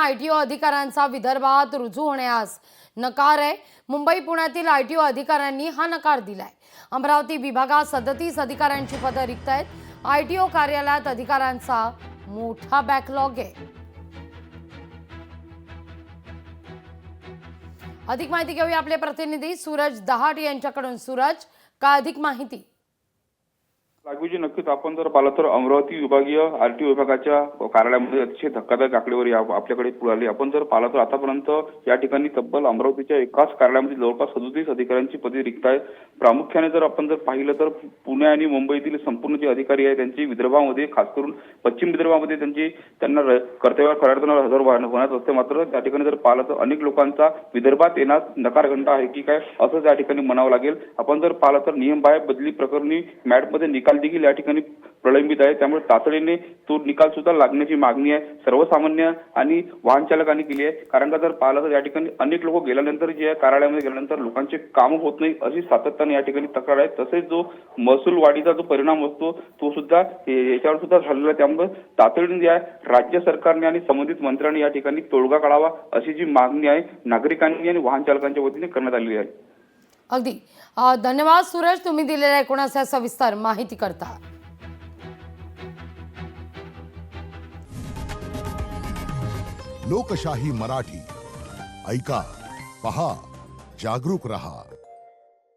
ITO अधिकाऱ्यांचा विदर्भात रुजू होण्यास नकार आहे। मुंबई पुण्यातील ITO अधिकाऱ्यांनी हा नकार दिलाय। अमरावती विभागात 37 अधिकाऱ्यांची पदं रिक्त आहेत। ITO कार्यालयात अधिकाऱ्यांचा मोठा बॅकलॉग आहे। अधिक माहिती घेऊया आपले प्रतिनिधी सूरज दहाट यांच्याकडून। सूरज, काय अधिक माहिती? लागूजी नक्कीच आपण जर पाहिलं तर अमरावती विभागीय RTO विभागाच्या कार्यालयामध्ये अतिशय धक्कादायक आकडेवारी आपल्याकडे पुढे आली। आपण जर पाहिलं तर आतापर्यंत या ठिकाणी तब्बल अमरावतीच्या एकाच कार्यालयामध्ये जवळपास 37 अधिकाऱ्यांची पदे रिक्त आहेत। प्रामुख्याने जर आपण जर पाहिलं तर पुणे आणि मुंबईतील संपूर्ण जे अधिकारी आहेत त्यांची विदर्भामध्ये, खास करून पश्चिम विदर्भामध्ये त्यांना कर्तव्यावर करताना हजर होण्यात असते। मात्र त्या ठिकाणी जर पाहिलं तर अनेक लोकांचा विदर्भात येण्यास नकारखंड आहे की काय असं त्या ठिकाणी म्हणावं लागेल। आपण जर पाहिलं तर नियमबाह्य बदली प्रकरणी मॅटमध्ये निकाल देखील या ठिकाणी प्रलंबित आहे। त्यामुळे तातडीने तो निकाल सुद्धा लागण्याची मागणी आहे सर्वसामान्य आणि वाहन चालकांनी केली आहे। कारण का जर पाहिलं तर या ठिकाणी अनेक लोक गेल्यानंतर जे कार्यालयामध्ये गेल्यानंतर लोकांचे काम होत नाही अशी सातत्याने या ठिकाणी तक्रार आहे। तसेच जो महसूल वाढीचा जो परिणाम असतो तो सुद्धा याच्यावर सुद्धा झालेला आहे। त्यामुळे तातडीने जे आहे राज्य सरकारने आणि संबंधित मंत्र्यांनी या ठिकाणी तोडगा काढावा अशी जी मागणी आहे नागरिकांनी आणि वाहन चालकांच्या वतीने करण्यात आलेली आहे। अगदी धन्यवाद सूरज, तुम्ही दिलेल्या एकूणच सविस्तर माहिती करता। लोकशाही मराठी ऐका, पहा, जागरूक रहा।